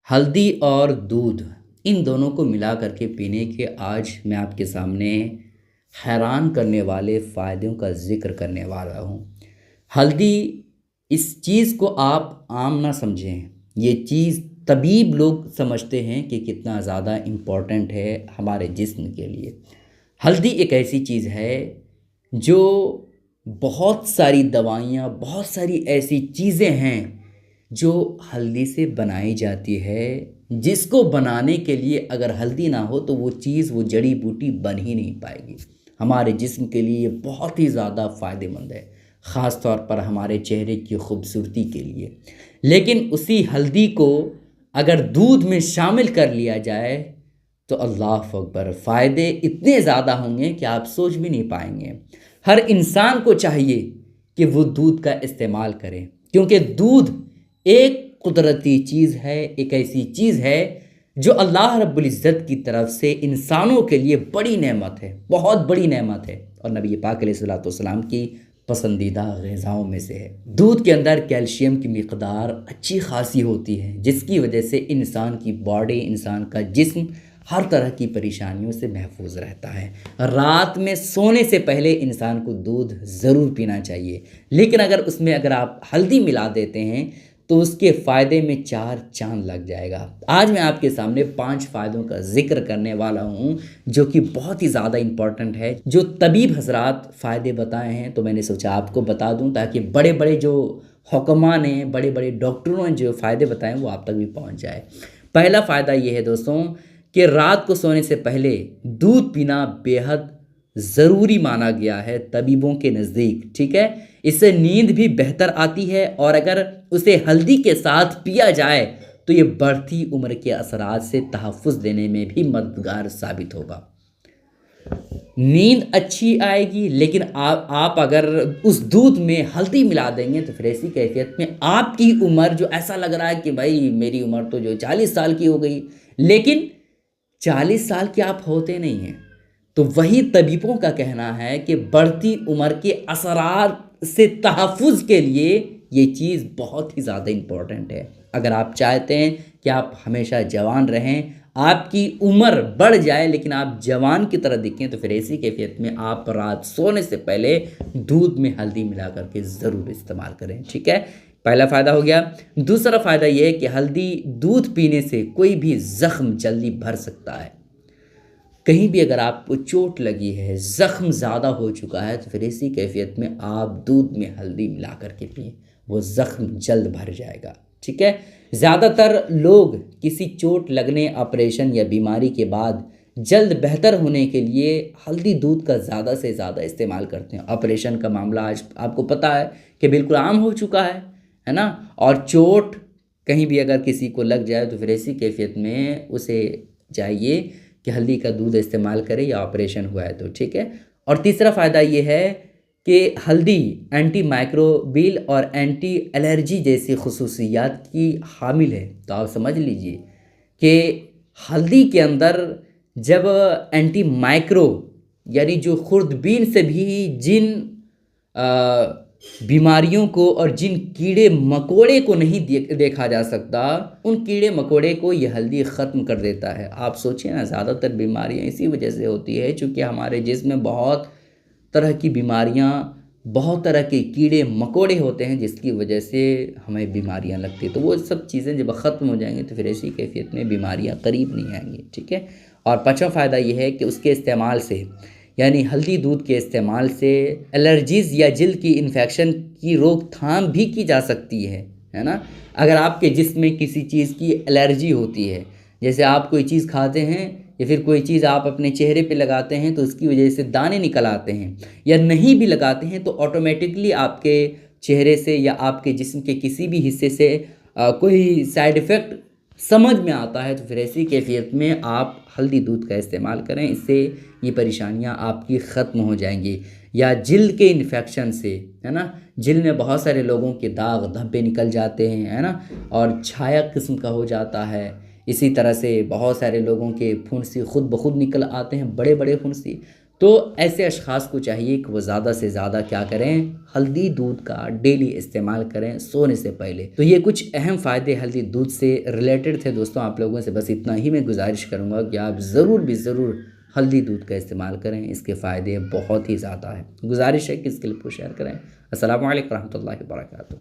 हल्दी और दूध इन दोनों को मिला करके पीने के आज मैं आपके सामने हैरान करने वाले फ़ायदों का ज़िक्र करने वाला हूँ। हल्दी इस चीज़ को आप आम ना समझें। ये चीज़ तबीब लोग समझते हैं कि कितना ज़्यादा इम्पोर्टेंट है हमारे जिस्म के लिए। हल्दी एक ऐसी चीज़ है जो बहुत सारी दवाइयाँ, बहुत सारी ऐसी चीज़ें हैं जो हल्दी से बनाई जाती है, जिसको बनाने के लिए अगर हल्दी ना हो तो वो चीज़, वो जड़ी बूटी बन ही नहीं पाएगी। हमारे जिस्म के लिए ये बहुत ही ज़्यादा फ़ायदेमंद है, ख़ास तौर पर हमारे चेहरे की खूबसूरती के लिए। लेकिन उसी हल्दी को अगर दूध में शामिल कर लिया जाए तो अल्लाह अकबर, फ़ायदे इतने ज़्यादा होंगे कि आप सोच भी नहीं पाएंगे। हर इंसान को चाहिए कि वो दूध का इस्तेमाल करें, क्योंकि दूध एक कुदरती चीज़ है, एक ऐसी चीज़ है जो अल्लाह रब्बुल इज़्ज़त की तरफ से इंसानों के लिए बड़ी नेमत है, बहुत बड़ी नेमत है और नबी पाक अलैहिस्सलातु वस्सलाम की पसंदीदा ग़िज़ाओं में से है। दूध के अंदर कैल्शियम की मिक़दार अच्छी ख़ासी होती है, जिसकी वजह से इंसान की बॉडी, इंसान का जिस्म हर तरह की परेशानियों से महफूज रहता है। रात में सोने से पहले इंसान को दूध ज़रूर पीना चाहिए, लेकिन अगर आप हल्दी मिला देते हैं तो उसके फ़ायदे में चार चाँद लग जाएगा। आज मैं आपके सामने 5 फ़ायदों का ज़िक्र करने वाला हूँ जो कि बहुत ही ज़्यादा इम्पॉर्टेंट है। जो तबीब हज़रात फ़ायदे बताए हैं तो मैंने सोचा आपको बता दूँ, ताकि बड़े बड़े जो हुक्मा ने, बड़े बड़े डॉक्टरों ने जो फ़ायदे बताए वो आप तक भी पहुँच जाए। पहला फ़ायदा ये है दोस्तों कि रात को सोने से पहले दूध पीना बेहद ज़रूरी माना गया है तबीबों के नज़दीक, ठीक है? इससे नींद भी बेहतर आती है और अगर उसे हल्दी के साथ पिया जाए तो ये बढ़ती उम्र के असरात से तहफ़्फ़ुज़ देने में भी मददगार साबित होगा। नींद अच्छी आएगी, लेकिन आप अगर उस दूध में हल्दी मिला देंगे तो फिर ऐसी कैफ़ियत में आपकी उम्र, जो ऐसा लग रहा है कि भाई मेरी उम्र तो जो 40 साल की हो गई, लेकिन 40 साल के आप होते नहीं हैं। तो वही तबीबों का कहना है कि बढ़ती उम्र के असरार से तहफ़्फ़ुज़ के लिए ये चीज़ बहुत ही ज़्यादा इम्पोर्टेंट है। अगर आप चाहते हैं कि आप हमेशा जवान रहें, आपकी उम्र बढ़ जाए लेकिन आप जवान की तरह दिखें, तो फिर ऐसी कैफ़ियत में आप रात सोने से पहले दूध में हल्दी मिला कर के ज़रूर इस्तेमाल करें, ठीक है? पहला फ़ायदा हो गया। दूसरा फ़ायदा ये है कि हल्दी दूध पीने से कोई भी ज़ख्म जल्दी भर सकता है। कहीं भी अगर आपको चोट लगी है, ज़ख्म ज़्यादा हो चुका है, तो फिर ऐसी कैफ़ियत में आप दूध में हल्दी मिला कर के पिएँ, वो ज़ख्म जल्द भर जाएगा, ठीक है? ज़्यादातर लोग किसी चोट लगने, ऑपरेशन या बीमारी के बाद जल्द बेहतर होने के लिए हल्दी दूध का ज़्यादा से ज़्यादा इस्तेमाल करते हैं। ऑपरेशन का मामला आज आपको पता है कि बिल्कुल आम हो चुका है ना? और चोट कहीं भी अगर किसी को लग जाए तो फिर ऐसी कैफ़ियत में उसे चाहिए कि हल्दी का दूध इस्तेमाल करें या ऑपरेशन हुआ है तो, ठीक है? और तीसरा फ़ायदा ये है कि हल्दी एंटी माइक्रोबियल और एंटी एलर्जी जैसी ख़ुसूसियात की हामिल है। तो आप समझ लीजिए कि हल्दी के अंदर जब एंटी माइक्रो, यानी जो खुर्दबीन से भी जिन बीमारियों को और जिन कीड़े मकोड़े को नहीं देखा जा सकता, उन कीड़े मकोड़े को ये हल्दी ख़त्म कर देता है। आप सोचिए ना, ज़्यादातर बीमारियाँ इसी वजह से होती है चूँकि हमारे जिस्म में बहुत तरह की बीमारियाँ, बहुत तरह के कीड़े मकोड़े होते हैं जिसकी वजह से हमें बीमारियाँ लगती हैं। तो वो सब चीज़ें जब ख़त्म हो जाएँगी तो फिर ऐसी कैफ़ियत में बीमारियाँ करीब नहीं आएँगी, ठीक है? और पाँचवाँ फ़ायदा ये है कि उसके इस्तेमाल से, यानी हल्दी दूध के इस्तेमाल से एलर्जीज़ या जल्द की इन्फेक्शन की रोकथाम भी की जा सकती है ना? अगर आपके जिस्म में किसी चीज़ की एलर्जी होती है, जैसे आप कोई चीज़ खाते हैं या फिर कोई चीज़ आप अपने चेहरे पे लगाते हैं तो उसकी वजह से दाने निकल आते हैं, या नहीं भी लगाते हैं तो ऑटोमेटिकली आपके चेहरे से या आपके जिस्म के किसी भी हिस्से से कोई साइड इफ़ेक्ट समझ में आता है, तो फिर ऐसी कैफ़ियत में आप हल्दी दूध का इस्तेमाल करें। इससे ये परेशानियाँ आपकी ख़त्म हो जाएँगी। या जिल्द के इन्फेक्शन से, है ना? जिल्द में बहुत सारे लोगों के दाग धब्बे निकल जाते हैं, है ना? और छाया किस्म का हो जाता है। इसी तरह से बहुत सारे लोगों के फुंसी खुद ब खुद निकल आते हैं, बड़े-बड़े फुंसी। तो ऐसे अशख़ास को चाहिए कि वो ज़्यादा से ज़्यादा क्या करें, हल्दी दूध का डेली इस्तेमाल करें सोने से पहले। तो ये कुछ अहम फ़ायदे हल्दी दूध से रिलेटेड थे दोस्तों, आप लोगों से बस इतना ही मैं गुजारिश करूँगा कि आप ज़रूर हल्दी दूध का इस्तेमाल करें, इसके फ़ायदे बहुत ही ज़्यादा हैं। गुजारिश है कि इसके लिए शेयर करें। अस्सलामु अलैकुम रहमतुल्लाहि व बरकातहू।